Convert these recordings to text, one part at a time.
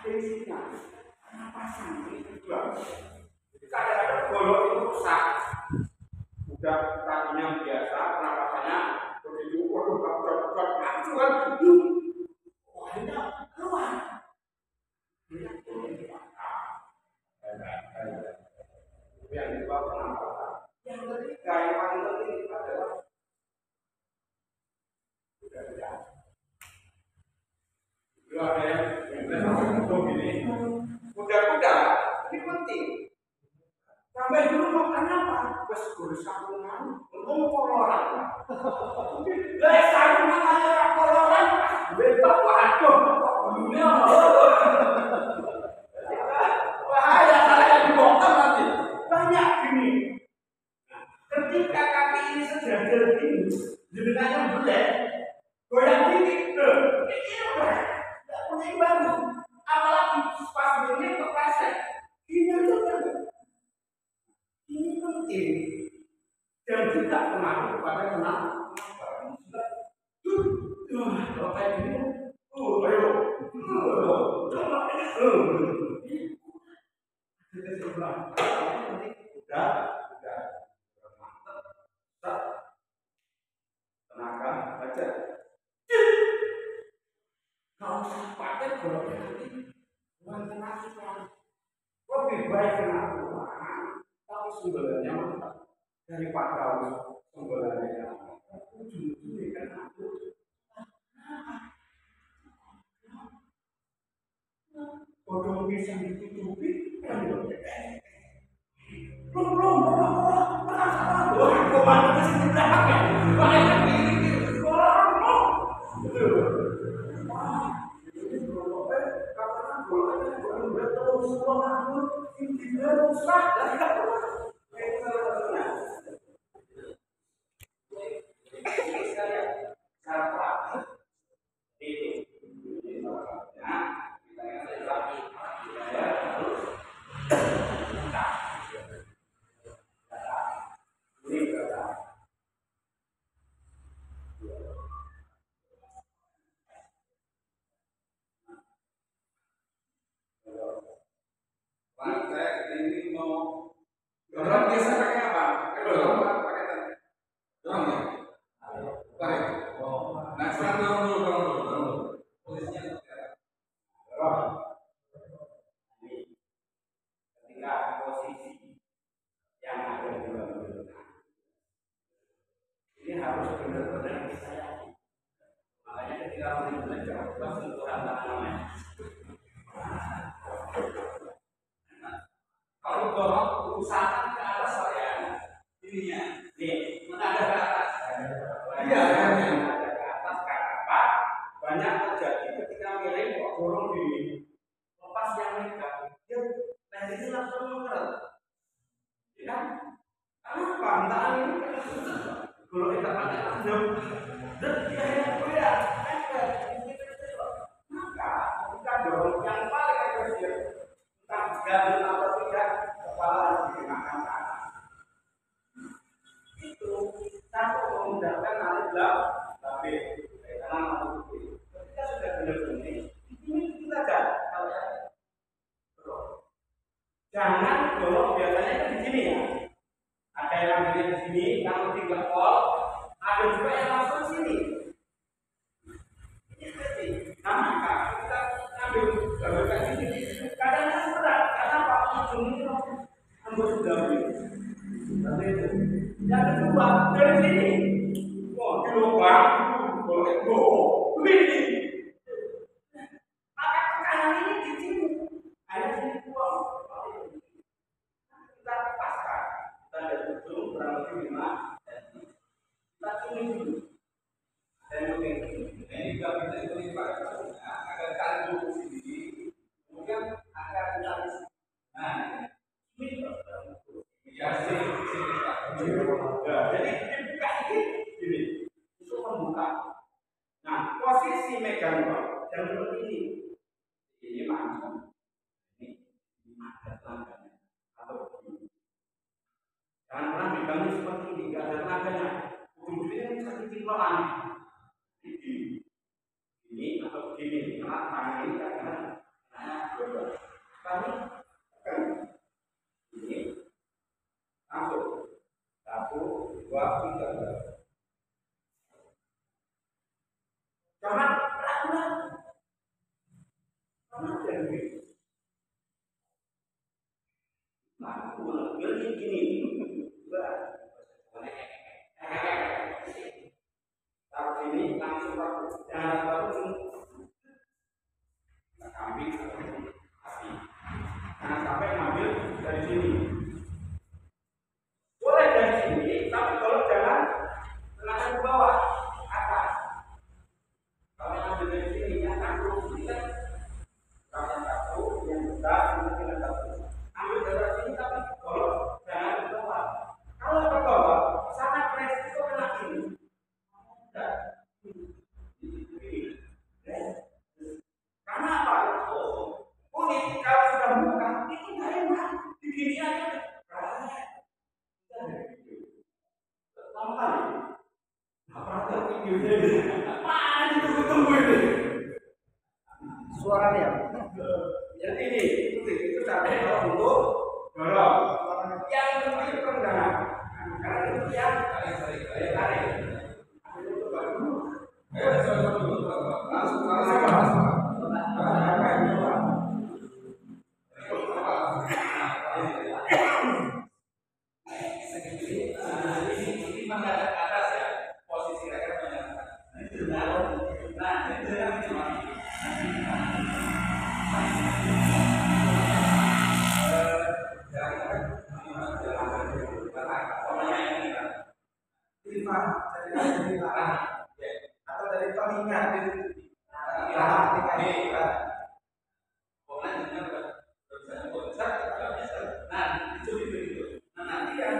tensinya, pernapasan ini juga. Jadi kadang-kadang golok itu rusak. Udah tadinya biasa, pernapasannya begitu, waduh, kapal aku kan, wah ini keluar. Yang kedua pernapasan. Yang ketiga yang paling penting adalah kuda-kuda. Itu ada yang begini. Kuda-kuda ini penting. Sampai dulu makan apa? Bes gurus sarungan, untung koloran. Lah sarungan aja koloran, bebas waduh. Dunia bahaya kalau yang dibongkar nanti. Banyak gini. Ketika kaki ini sejajar gini, jenengannya boleh goyang dikit, ini udah nggak punya baru. Apalagi pas ini kepleset, ini aja kan. Ini penting dan tidak pengaruh kepada tenaga. Kalau kayak gini, ayo, tenaga baca. Kalau usah pakai goloknya nanti bukan tenaga, lebih baik kena uang, tapi sumbernya mantap daripada sumbernya ujung-ujungnya kan aku. Kodong bisa ditutupi kan belum komando di sini belakang banyak ini orang biasa pakai apa? Dorong pakai dorong ya? Pakai. Nah sekarang dorong dulu. Posisinya dorong. Ketika posisi yang ada di dalam ini harus benar-benar disayang. Makanya ketika belajar sentuhan tangan namanya. Kalau dorong usahakan ke atas saya ininya, nih menghadap ke atas. Iya, menghadap ke atas karena apa? Banyak terjadi ketika miring kok dorong gini, lepas yang megang, dia lehernya langsung mengeret. Ya kan? Kenapa? Entah ini kalau kita pakai tangan, dan dia yang goyang, maka ketika dorong yang paling agresif, entah gagal atau tidak, kepala harus dikenakan ke atas. Itu satu memudahkan narik belakang, kanan atau kiri. Ketika sudah benar-benar ini kita jalan kalau ya. Jangan dorong biasanya kan di sini ya. Ada yang ambilnya di sini, yang lebih gepol, ada juga yang langsung di sini. Ini seperti, nah maka kita ambil gambarkan ini. Kadang-kadang berat, karena Pak ujung ini ambil sudah yang kedua dari sini, di lubang, boleh ini. Maka tekanan ini di sini, ada sini buang. Kita paskan, kita ada ujung kurang lebih 5 cm. Kita tulis dulu. Dan ini juga kita tulis pada agar kali dulu sini, kemudian agar kita nah ini ya sini. Jadi dibuka ini itu membuka. Nah posisi megang yang seperti ini langsung ini ada tenaganya atau begini. Jangan pernah megangnya seperti ini, nggak ada tenaganya. Ujungnya seperti pelan. Ini atau begini, karena tangan ini karena Nah, gini, taruh sini langsung jangan baru kambing atau sapi. Jangan sampai ngambil dari sini. Boleh dari sini, tapi kalau jangan tenaga ke bawah, atas. Kalau ngambil dari sini, yang satu, ini kan kalau yang satu, yang besar, ini yang satu. Ambil dari sini, tapi kalau jangan ke bawah. Kalau ke bawah, sangat resiko kena ini. Karena apa? Kulit kalau sudah buka itu nggak enak. Begini aja. Lama kali. Nggak pernah terpikir ini. Mana ditunggu-tunggu ini? Suaranya. Jadi ini itu caranya untuk dorong. Yang penting perendahan. Karena itu yang tarik. Atau dari telinga nanti kan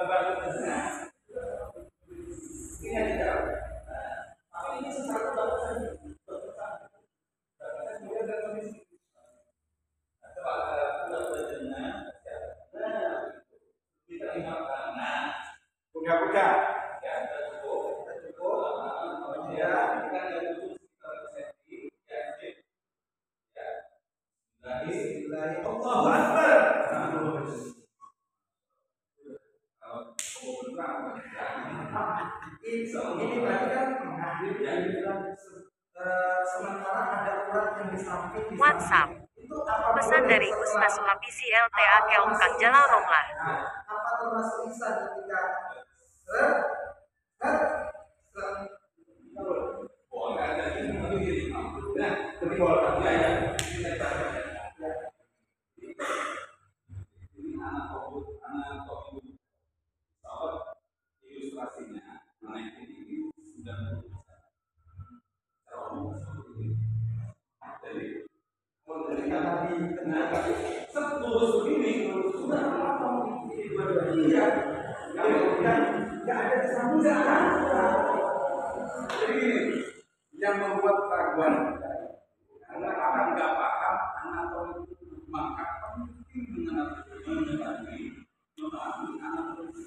baru tengah ini aja tapi ini sesuatu bagusan kuda-kuda ya cukup ya kan yang butuh dari Allahu Akbar. Ini berarti kan yang bilang sementara ada urat yang di samping WhatsApp. Pesan dari Usma Suhabisi LTA Keongkang Jalal Romlah. Apa termasuk lisan ketika ilustrasinya naik ini sudah jadi tadi tenaga seterus ini sudah apa iya nggak ada kesambungan jadi gini yang membuat raguan karena orang nggak paham anatomi maka penting mengenali anatomi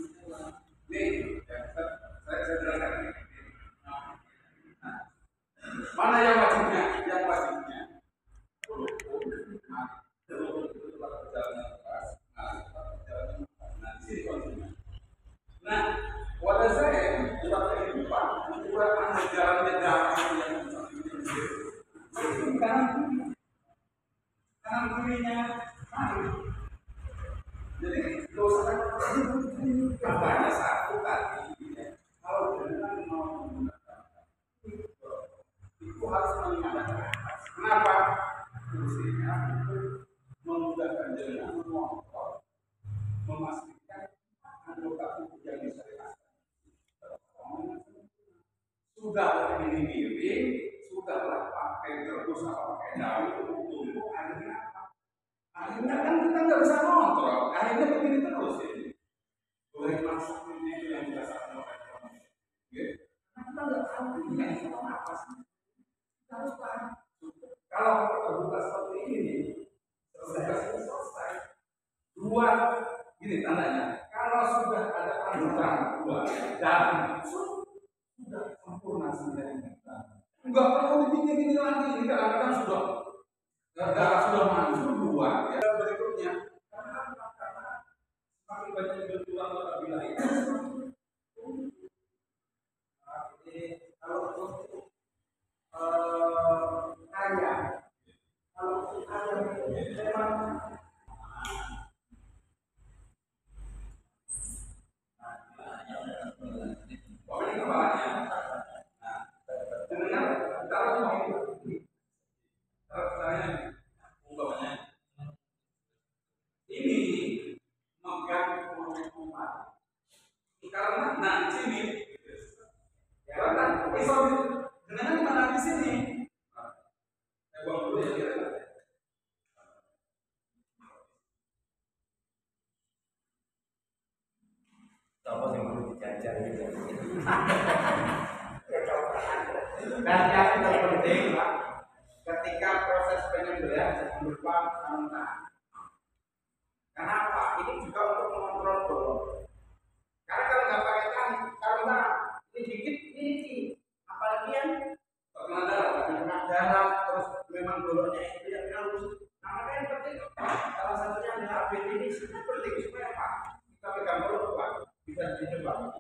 nih saya jelaskan ini. Mana yang wajibnya? Yang wajibnya nah, wadah saya dalam kehidupan itu ada jalannya dalam yang kanan kirinya jadi dosa kabarnya satu kaki kalau jangan mau menggunakan itu harus mengingatkan kenapa fungsinya memudahkan jalan motor memastikan anggota tubuh yang diserahkan sudah ini miring sudahlah pakai terus apa pakai daun tumpuk akhirnya apa akhirnya kan kita nggak bisa kontrol akhirnya begini terus ini boleh masak ini yang dirasakan oleh manusia karena kita nggak tahu ini yang sama apa sih kita harus paham kalau kita terbuka seperti ini selesai dua gini tandanya kalau sudah ada panjang dua dan sudah sempurna sebenarnya nggak perlu dibikin ini lagi ini kadang-kadang sudah darah sudah masuk dua ya berikutnya karena semakin banyak berkurang lebih lain ini kalau untuk kaya kalau Pokoknya kepalanya. Nah, dengan taruh di caranya umpamanya ini megang umat karena nah di sini karena pisau dengan mana di sini saya buang dulu ya kira. Apa yang perlu dijajah gitu. Dan yang terpenting Pak, ketika proses penyembelihan berupa tangan. Kenapa? Ini juga untuk mengontrol bolong. Karena kalau nggak pakai tangan, karena ini dikit, ini apalagi yang terkena darah, terus memang bolongnya itu yang halus. Nah, makanya yang penting salah satunya adalah ABD ini sangat penting supaya apa? Kita pegang bolong Pak, bisa dicoba.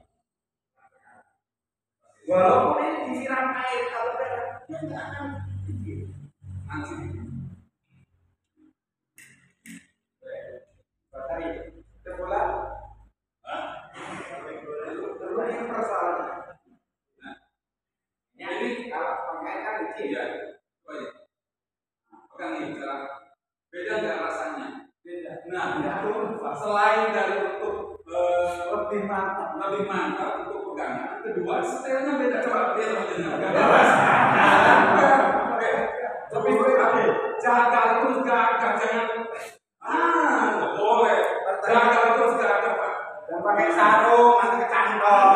Walaupun ini disiram air, kalau darah, dia nggak akan nanti. Tadi terbola, terus ini persoalannya. Nah, ini kalau pakai kan kecil ya, pegang ini cara beda nggak rasanya? Beda. Nah, itu selain dari untuk lebih mantap untuk pegangan, kedua setelnya beda. Coba lihat teman-teman, bebas. Lebih jaga terus jaga jangan. Nggak boleh. Jaga terus jaga Pak. Yang pakai sarung nanti kecantol.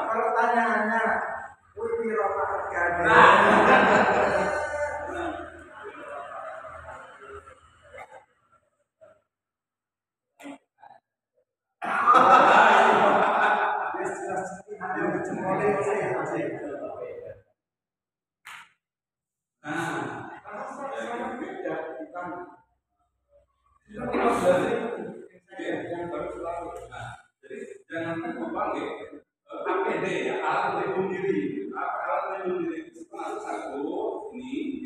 Pertanyaannya, wih rokok harganya. Jadi jangan lupa APD ya, alat pelindung diri. Alat pelindung diri itu satu ini,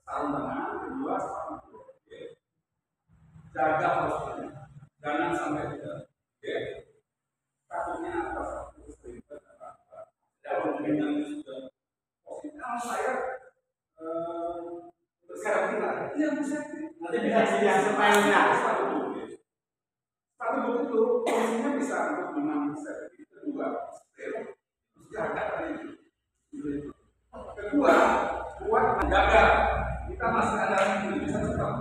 sarung tangan, kedua sarung perut. Jaga posturnya, jangan sampai tidak. Takutnya apa? Jangan dengan sudah positif. Kalau saya sekarang kita, iya bisa. Nanti bisa dilihat semuanya. Satu itu posisinya bisa untuk menang set. Kedua, jaga tadi. Kedua, kuat menjaga. Kita masih ada yang bisa tetap.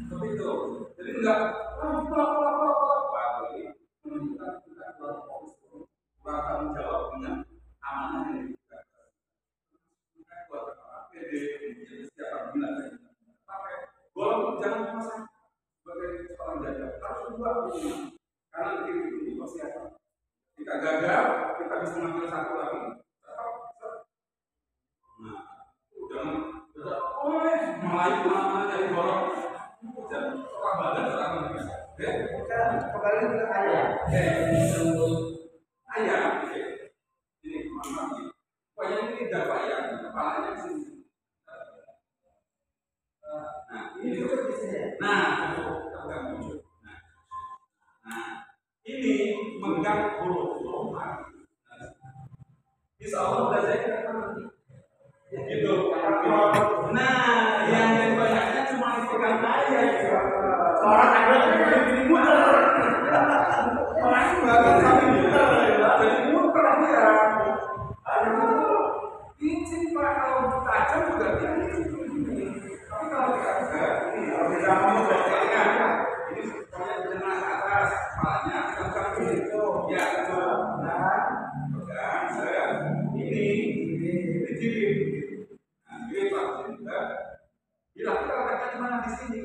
Seperti itu. Jadi enggak menunjukkan kita kurang tanggung jawab dengan amanah yang diberikan. Buat APD, siapa bilang pakai golong jangan cuma sebagai seorang jaga, harus dua karena ini pasti apa? Kita gagal, kita bisa mengambil satu lagi. Nah, jangan mulai mana dari golong, jangan orang badan orang bisa. Kembali ke ayam. Ayam, ini mana lagi? Pokoknya ini tidak ayam, kepalanya di sini. Nah, ini juga di sini. Nah, ini megang huruf. Insya Allah udah saya kira nanti. Gitu. Nah, yang banyaknya cuma dipegang aja. Orang ada yang muter. Orang bahkan sampai muter. Jadi muter dia. Ini Pak kalau tajam juga dia. Tapi kalau tidak, ini kalau tidak mau berjalan, ini supaya jenah ke atas, kepalanya tekan itu, ya betul. Nah, pegang saya ini jilid. Nah, jilid Pak, bila kita letakkan di mana di sini,